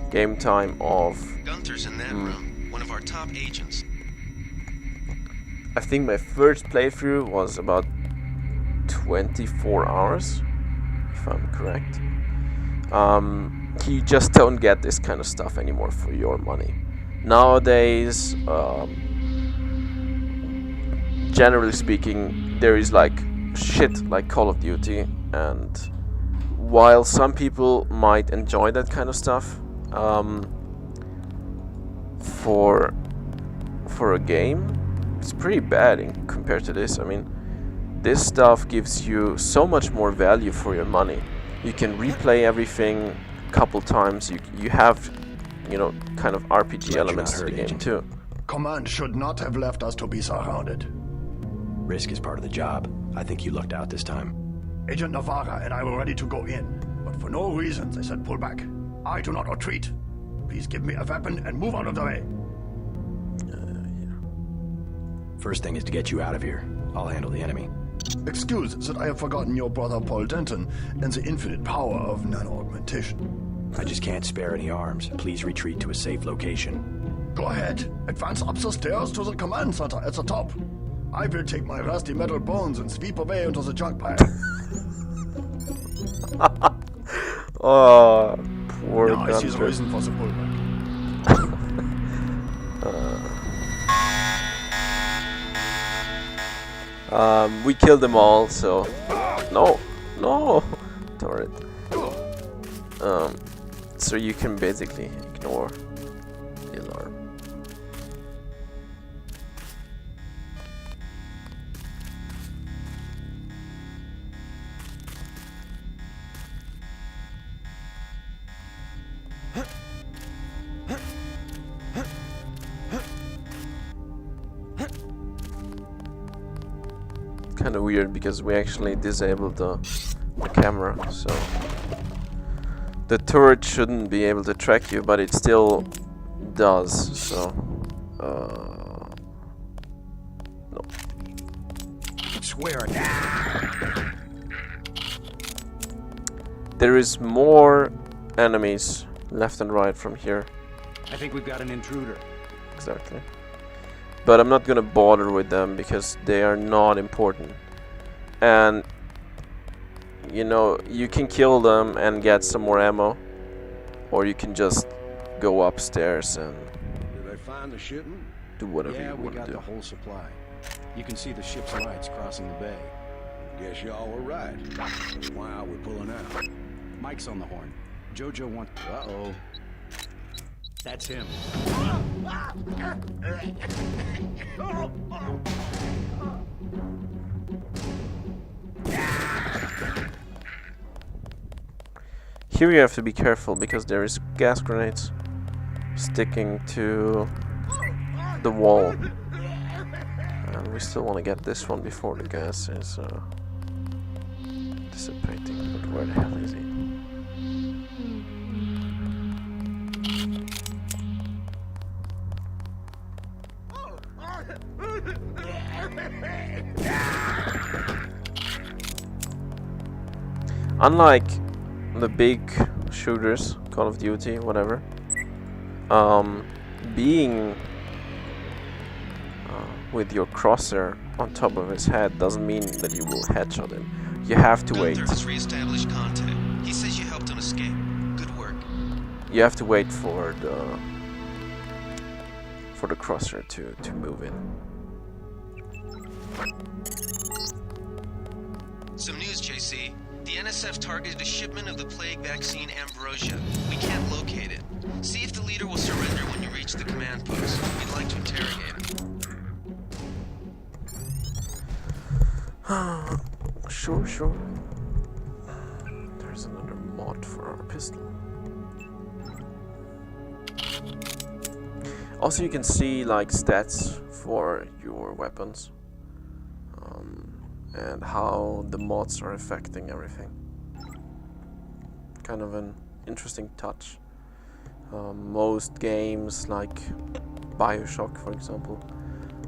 game time of... Gunther's in that room, one of our top agents. I think my first playthrough was about 24 hours, if I'm correct. You just don't get this kind of stuff anymore for your money. Nowadays, generally speaking, there is like shit like Call of Duty, and while some people might enjoy that kind of stuff, for a game, it's pretty bad compared to this. I mean, this stuff gives you so much more value for your money. You can replay everything a couple times. You have, you know, kind of RPG elements to the game too. Command should not have left us to be surrounded. Risk is part of the job. I think you lucked out this time. Agent Navarra and I were ready to go in, but for no reason they said pull back. I do not retreat. Please give me a weapon and move out of the way. First thing is to get you out of here. I'll handle the enemy. Excuse that I have forgotten your brother Paul Denton and the infinite power of nano-augmentation. I just can't spare any arms. Please retreat to a safe location. Go ahead. Advance up the stairs to the command center at the top. I will take my rusty metal bones and sweep away into the junk pile. Oh, poor Yeah, I see the Gunther. reason for the pullback. We killed them all, so... No! Darn it. So you can basically ignore the alarm. Kind of weird because we actually disabled the camera, so the turret shouldn't be able to track you, but it still does. So no. Swear it. There is more enemies left and right from here. I think we've got an intruder. Exactly. But I'm not gonna bother with them because they are not important. And you know, you can kill them and get some more ammo, or you can just go upstairs and Did they find the shipment? do whatever Yeah, you we want got to the do. whole supply. You can see the ship's lights crossing the bay. Guess y'all were right. Why are we pulling out? Mike's on the horn. Jojo wants... Uh-oh. That's him. Here you have to be careful because there is gas grenades sticking to the wall. And we still want to get this one before the gas is dissipating. But where the hell is he? Unlike the big shooters, Call of Duty, whatever, being with your crosshair on top of his head doesn't mean that you will headshot him. You have to wait. Gunther has reestablished contact. He says you helped him escape. Good work. You have to wait for the crosshair to move in. Some news, JC. The NSF targeted a shipment of the plague vaccine Ambrosia. We can't locate it. See if the leader will surrender when you reach the command post. We'd like to interrogate him. Sure. There's another mod for our pistol. Also, you can see like stats for your weapons, and how the mods are affecting everything. Kind of an interesting touch. Most games like BioShock, for example,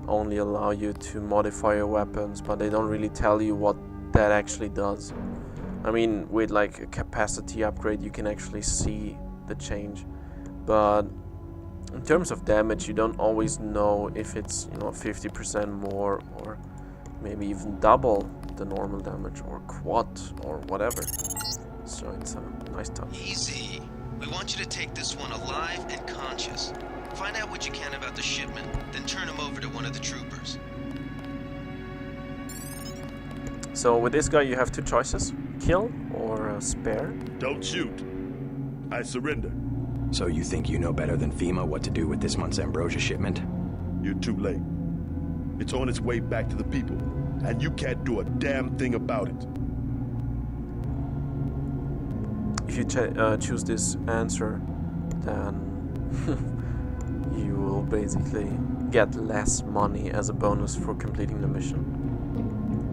only allow you to modify your weapons, but they don't really tell you what that actually does. I mean, with like a capacity upgrade you can actually see the change, but in terms of damage, you don't always know if it's 50% more or maybe even double the normal damage or quad or whatever. So it's a nice touch. Easy. We want you to take this one alive and conscious. Find out what you can about the shipment, then turn him over to one of the troopers. So with this guy you have two choices: kill or spare. Don't shoot. I surrender. So you think you know better than FEMA what to do with this month's ambrosia shipment? You're too late. It's on its way back to the people, and you can't do a damn thing about it. If you choose this answer, then you will basically get less money as a bonus for completing the mission.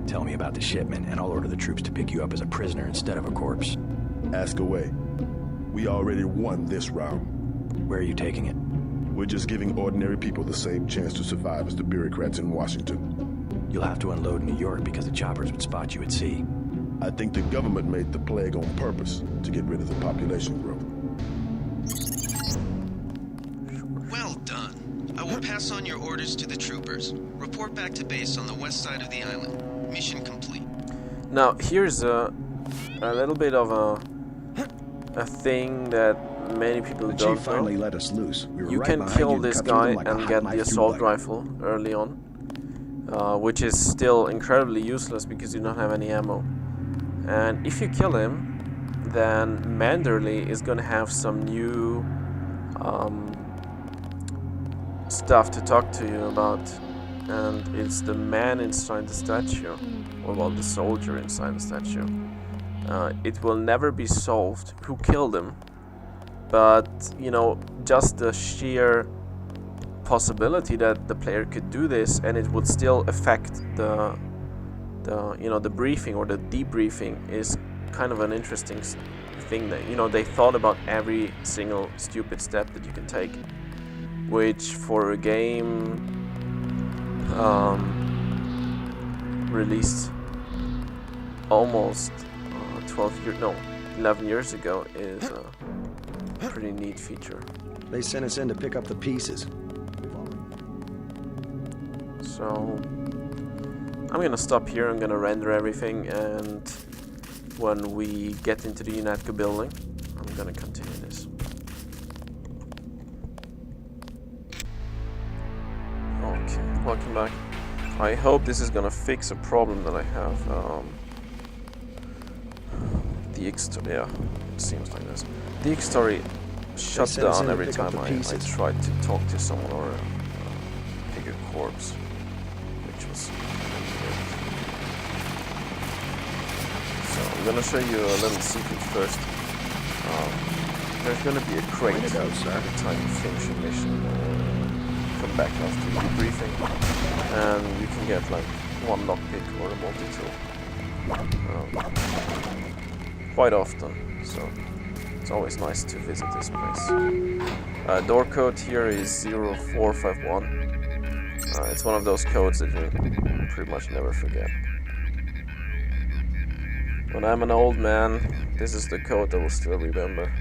Tell me about the shipment, and I'll order the troops to pick you up as a prisoner instead of a corpse. Ask away. We already won this round. Where are you taking it? We're just giving ordinary people the same chance to survive as the bureaucrats in Washington. You'll have to unload in New York because the choppers would spot you at sea. I think the government made the plague on purpose to get rid of the population growth. Well done. I will pass on your orders to the troopers. Report back to base on the west side of the island. Mission complete. Now here's a little bit of a thing that many people The don't chief finally know. let us loose. We were You right can behind kill you and this cut through guy them like a and hot get knife the through assault butter. rifle early on, which is still incredibly useless because you don't have any ammo. And if you kill him, then Manderley is gonna have some new stuff to talk to you about, and it's the man inside the statue, or well, the soldier inside the statue. It will never be solved who killed him, but just the sheer possibility that the player could do this and it would still affect the briefing or the debriefing is kind of an interesting thing that they thought about every single stupid step that you can take, which for a game released almost 11 years ago is a pretty neat feature. They sent us in to pick up the pieces. So I'm gonna stop here. I'm gonna render everything, and when we get into the UNATCO building, I'm gonna continue this. Okay, welcome back. I hope this is gonna fix a problem that I have. Yeah, it seems like this. The X-Story shut sent us in down to every pick up time the I pieces. tried to talk to someone or pick a corpse, which was weird. So I'm gonna show you a little secret first. There's gonna be a crate Way to go, sir. every time you finish a mission. Come back after the briefing, and you can get like one lockpick or a multi-tool. Quite often, so it's always nice to visit this place. Door code here is 0451. It's one of those codes that you pretty much never forget. When I'm an old man, this is the code I will still remember.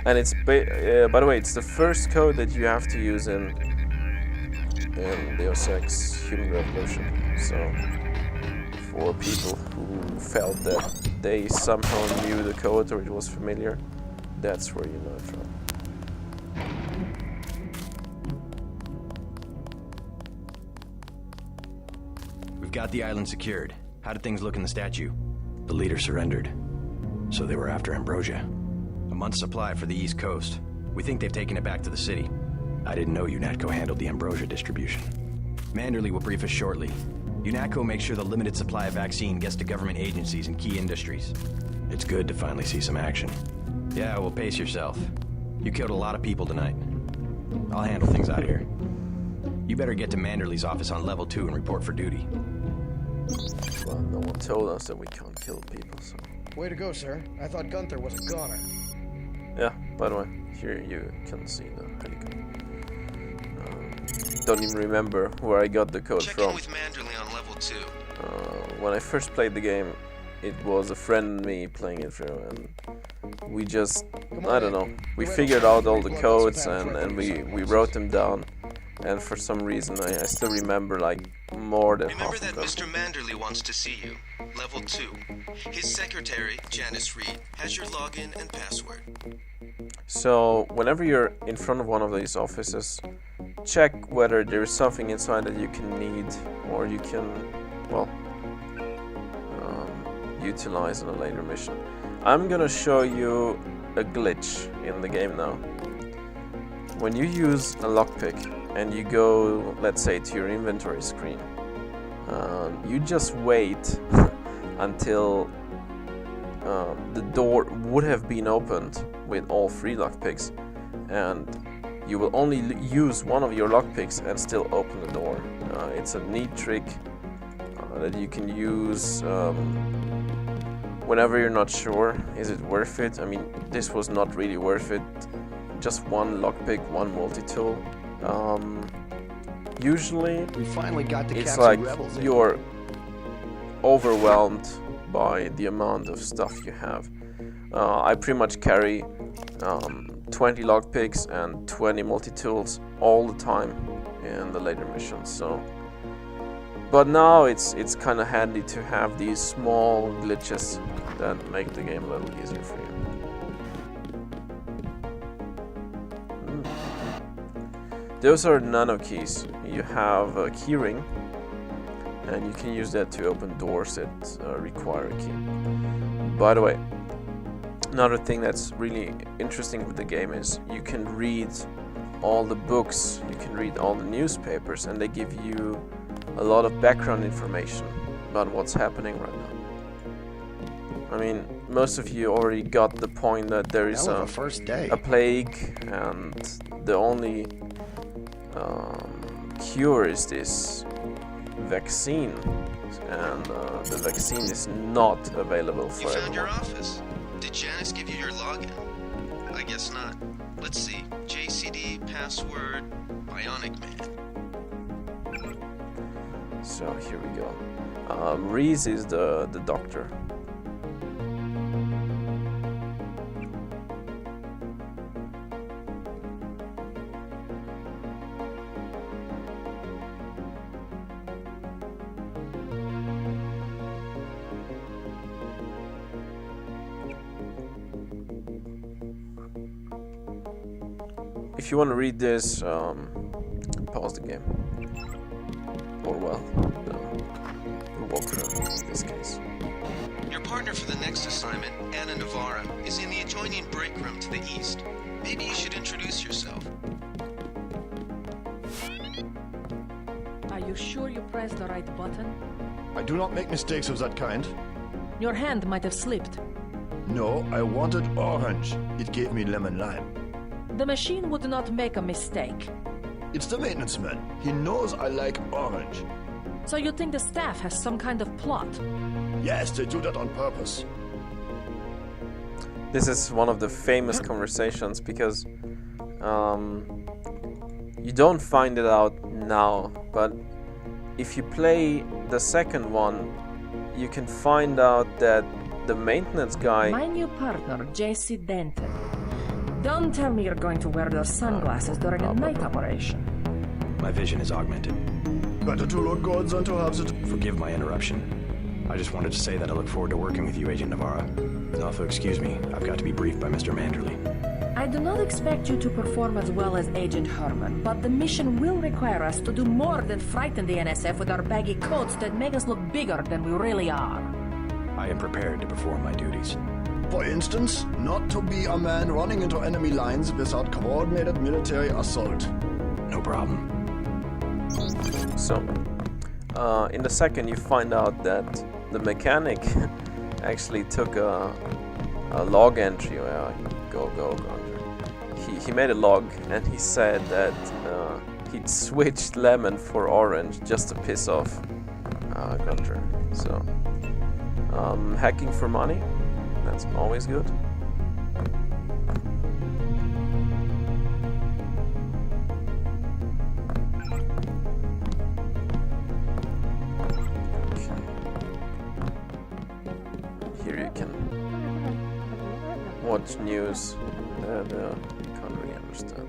And it's by the way, it's the first code that you have to use in Deus Ex Human Revolution. So for people who felt that they somehow knew the code or it was familiar, that's where you know it from. We've got the island secured. How did things look in the statue? The leader surrendered. So they were after ambrosia. A month's supply for the East Coast. We think they've taken it back to the city. I didn't know UNATCO handled the ambrosia distribution. Manderley will brief us shortly. UNATCO makes sure the limited supply of vaccine gets to government agencies and key industries. It's good to finally see some action. Yeah, well, pace yourself. You killed a lot of people tonight. I'll handle things out here. You better get to Manderley's office on level 2 and report for duty. Well, no one told us that we can't kill people, so... Way to go, sir. I thought Gunther was a goner. Yeah, by the way, here you can see the helicopter. Don't even remember where I got the code Check from. in with Manderley on level 2. When I first played the game, it was a friend and me playing it through, and we just, Come I on don't in. know, we The figured rental out all the blood codes vessel and, pamphlet and we sunglasses. wrote them down, and for some reason I still remember like more than Remember half that of them. Mr. Manderley wants to see you. Level 2. His secretary, Janice Reed, has your login and password. So whenever you're in front of one of these offices, check whether there is something inside that you can need or you can, well, utilize in a later mission. I'm gonna show you a glitch in the game now. When you use a lockpick and you go, let's say, to your inventory screen, you just wait until the door would have been opened with all 3 lockpicks, and you will only use one of your lockpicks and still open the door. It's a neat trick that you can use whenever you're not sure, is it worth it? I mean, this was not really worth it. Just one lockpick, one multi-tool. Usually, We finally got to it's cap like some rebels in. you're overwhelmed by the amount of stuff you have. I pretty much carry 20 lockpicks and 20 multi-tools all the time in the later missions. So, but now it's kind of handy to have these small glitches that make the game a little easier for you. Those are nano keys. You have a keyring, and you can use that to open doors that require a key. By the way, another thing that's really interesting with the game is you can read all the books, you can read all the newspapers, and they give you a lot of background information about what's happening right now. I mean, most of you already got the point that there is Hell of a first day. a plague, and the only cure is this vaccine, and the vaccine is not available for You found your everyone. office. Did Janice give you your login? I guess not. Let's see. JCD, password, Bionic Man. So here we go. Reese is the doctor. If you want to read this, pause the game. Or well, the walkthrough in this case. Your partner for the next assignment, Anna Navarra, is in the adjoining break room to the east. Maybe you should introduce yourself. Are you sure you pressed the right button? I do not make mistakes of that kind. Your hand might have slipped. No, I wanted orange. It gave me lemon lime. The machine would not make a mistake. It's the maintenance man. He knows I like orange. So you think the staff has some kind of plot? Yes, they do that on purpose. This is one of the famous conversations because you don't find it out now, but if you play the second one, you can find out that the maintenance guy... My new partner, JC Denton. Don't tell me you're going to wear those sunglasses during a night operation. My vision is augmented. Better to look good than to have it. Forgive my interruption. I just wanted to say that I look forward to working with you, Agent Navarra. You'll have to excuse me. I've got to be briefed by Mr. Manderley. I do not expect you to perform as well as Agent Herman, but the mission will require us to do more than frighten the NSF with our baggy coats that make us look bigger than we really are. I am prepared to perform my duties. For instance, not to be a man running into enemy lines without coordinated military assault. No problem. So, in the second you find out that the mechanic actually took a log entry. Go. He made a log and he said that he'd switched lemon for orange just to piss off Gunter. So, hacking for money, that's always good. much news that you can't really understand.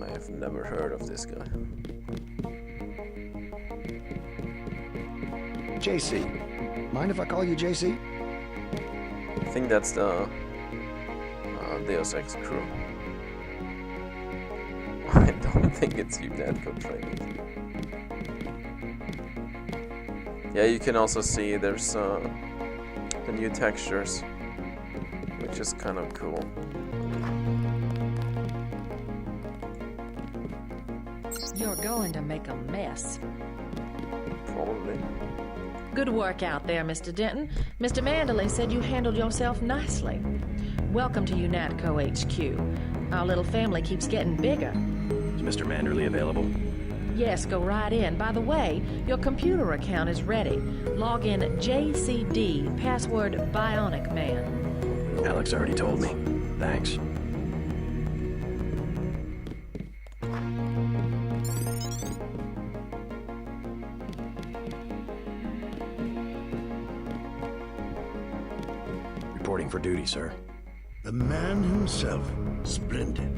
I have never heard of this guy. JC. Mind if I call you JC? I think that's the Deus Ex crew. I don't think it's UNATCO training. Yeah, you can also see there's the new textures, which is kind of cool. You're going to make a mess. Probably. Good work out there, Mr. Denton. Mr. Manderley said you handled yourself nicely. Welcome to UNATCO HQ. Our little family keeps getting bigger. Is Mr. Manderley available? Yes, go right in. By the way, your computer account is ready. Log in JCD, password Bionic Man. Alex already told me. Thanks. Reporting for duty, sir. The man himself. Splendid.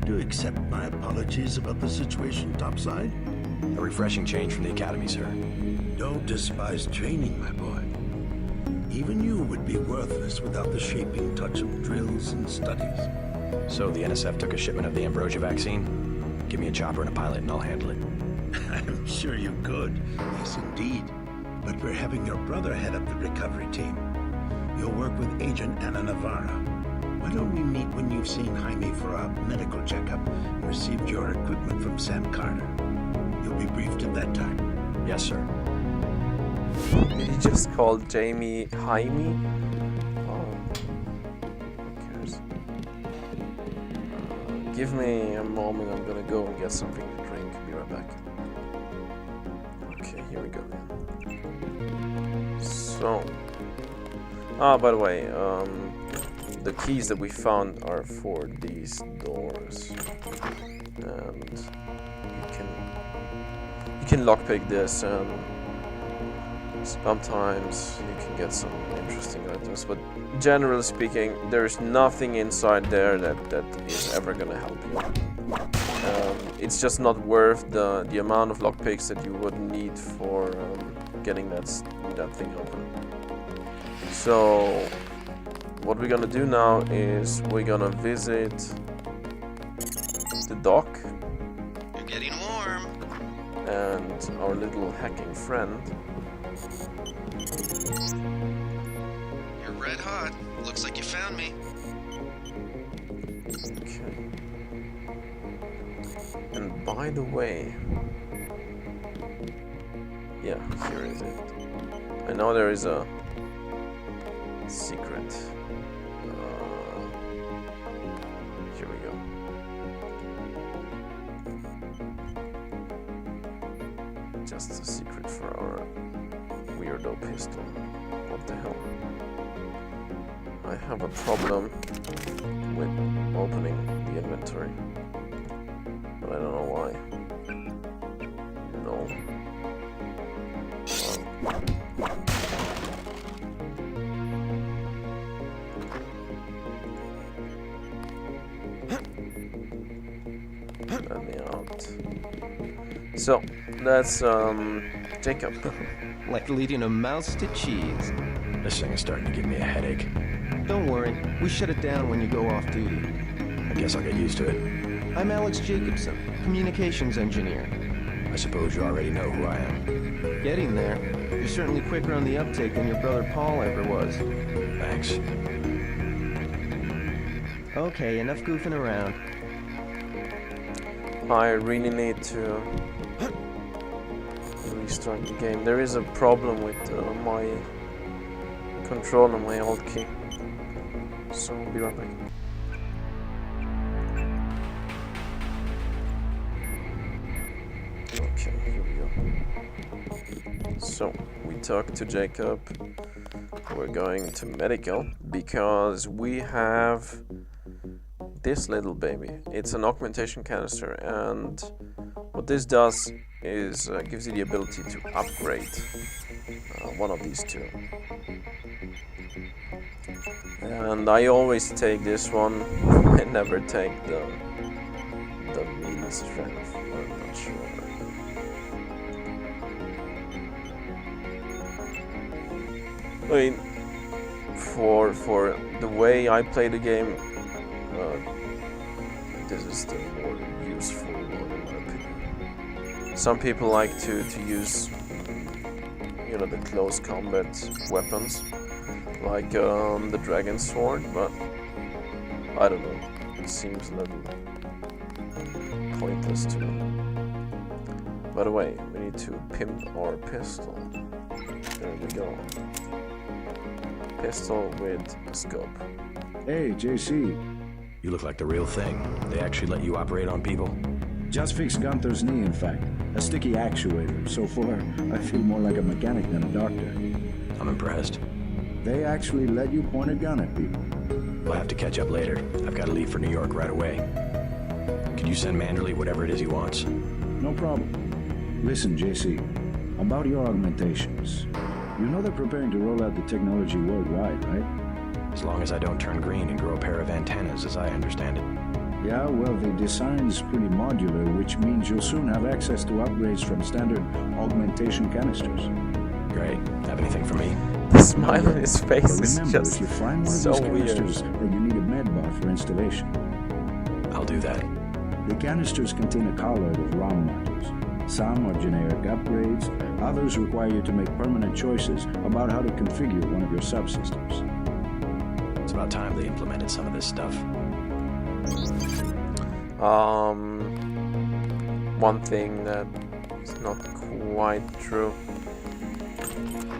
Do you accept my apologies about the situation topside? A refreshing change from the academy, sir. Don't despise training, my boy. Even you would be worthless without the shaping touch of drills and studies. So the NSF took a shipment of the Ambrosia vaccine? Give me a chopper and a pilot and I'll handle it. I'm sure you could. Yes, indeed. But we're having your brother head up the recovery team. You'll work with Agent Ana Navarro. Why don't we meet when you've seen Jaime for a medical checkup and received your equipment from Sam Carter? You'll be briefed at that time. Yes, sir. Did he just call Jamie Jaime? Oh, who cares? Give me a moment, I'm gonna go and get something to drink. Be right back. Okay, here we go then. So, by the way, the keys that we found are for these doors, and you can lockpick this, and sometimes you can get some interesting items. But generally speaking, there is nothing inside there that is ever gonna help you. It's just not worth the amount of lockpicks that you would need for getting that thing open. So what we're gonna do now is we're gonna visit the dock You're getting warm. and our little hacking friend. You're red hot. Looks like you found me. Okay. And by the way, yeah, here is it. I know there is a secret. Here we go. Just a secret for our weirdo pistol. What the hell? I have a problem with opening the inventory, but I don't know why. No. Let me out. So, that's Jacob. Like leading a mouse to cheese. This thing is starting to give me a headache. Don't worry, we shut it down when you go off duty. I guess I'll get used to it. I'm Alex Jacobson, communications engineer. I suppose you already know who I am. Getting there. You're certainly quicker on the uptake than your brother Paul ever was. Thanks. Okay, enough goofing around. I really need to restart the game. There is a problem with my control on my alt key. So I'll be right back. Okay, here we go. So we talked to Jacob. We're going to medical because we have this little baby. It's an augmentation canister, and what this does is gives you the ability to upgrade one of these two. And I always take this one. I never take the melee strength. I'm not sure. I mean, for the way I play the game, this is the more useful one in my opinion. Some people like to use, you know, the close combat weapons, like the dragon sword, but I don't know. It seems a little pointless to me. By the way, we need to pimp our pistol. There we go. Pistol with scope. Hey, JC. You look like the real thing. They actually let you operate on people? Just fixed Gunther's knee, in fact. A sticky actuator. So far, I feel more like a mechanic than a doctor. I'm impressed. They actually let you point a gun at people. We'll have to catch up later. I've got to leave for New York right away. Could you send Manderley whatever it is he wants? No problem. Listen, JC. About your augmentations. You know they're preparing to roll out the technology worldwide, right? As long as I don't turn green and grow a pair of antennas, as I understand it. Yeah, well, the design's pretty modular, which means you'll soon have access to upgrades from standard augmentation canisters. Great. Have anything for me? The smile on his face is Remember, just if you find one so of these weird. canisters, then you need a med bar for installation. I'll do that. The canisters contain a colloid of ROM modules. Some are generic upgrades, others require you to make permanent choices about how to configure one of your subsystems. It's about time they implemented some of this stuff. One thing that is not quite true.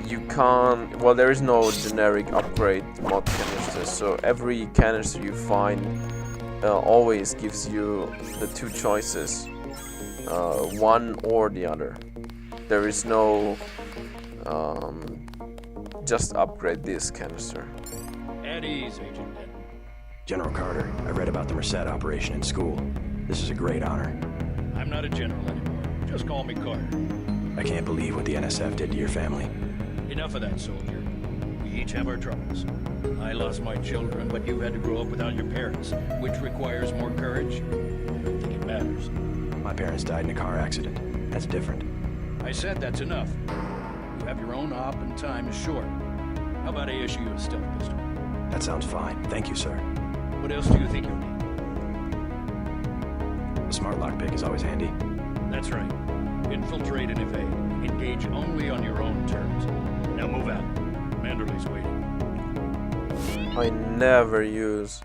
You can't, well, there is no generic upgrade mod canister, so every canister you find always gives you the two choices, one or the other. There is no just upgrade this canister. At ease, Agent Denton. General Carter, I read about the Merced operation in school. This is a great honor. I'm not a general anymore. Just call me Carter. I can't believe what the NSF did to your family. Enough of that, soldier. We each have our troubles. I lost my children, but you had to grow up without your parents, which requires more courage. I don't think it matters. My parents died in a car accident. That's different. I said that's enough. You have your own op and time is short. How about I issue you a stealth pistol? That sounds fine. Thank you, sir. What else do you think you'll need? A smart lockpick is always handy. That's right. Infiltrate and evade. Engage only on your own terms. Now move out. Manderley's waiting. I never use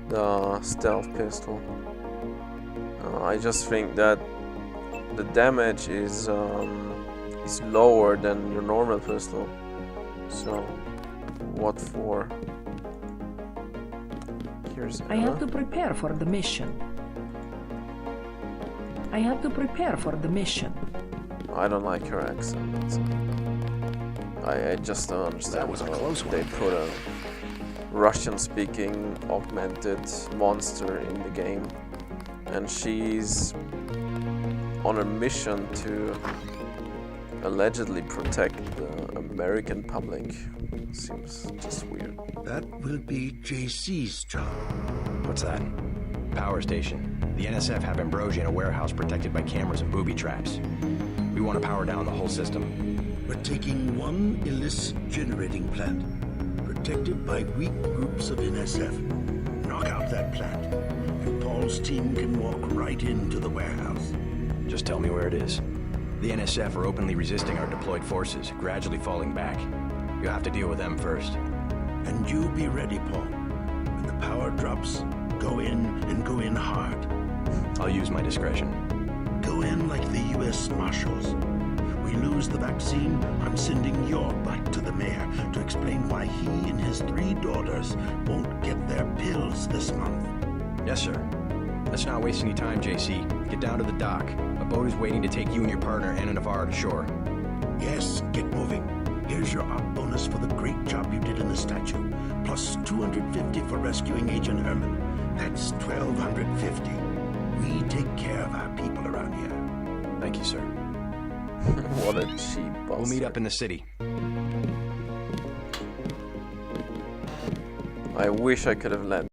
the stealth pistol. I just think that the damage is lower than your normal pistol. So, what for? Here's I have to prepare for the mission. I have to prepare for the mission. I don't like her accent. I just don't understand That was a how close one. they put a Russian-speaking augmented monster in the game, and she's on a mission to allegedly protect the American public. Seems just weird. That will be JC's job. What's that? Power station. The NSF have Ambrosia in a warehouse protected by cameras and booby traps. We want to power down the whole system. We're taking one illicit generating plant, protected by weak groups of NSF. Knock out that plant, and Paul's team can walk right into the warehouse. Just tell me where it is. The NSF are openly resisting our deployed forces, gradually falling back. You'll have to deal with them first. And you be ready, Paul. When the power drops, go in and go in hard. I'll use my discretion. Go in like the U.S. Marshals. We lose the vaccine, I'm sending your butt to the mayor to explain why he and his 3 daughters won't get their pills this month. Yes, sir. Let's not waste any time, JC. Get down to the dock. A boat is waiting to take you and your partner, Anna Navarro, to shore. Yes, get moving. Here's your op bonus for the great job you did in the statue, plus 250 for rescuing Agent Herman. That's 1,250. We take care of our people around here. Thank you, sir. What a cheap bastard. We'll meet up in the city. I wish I could have landed.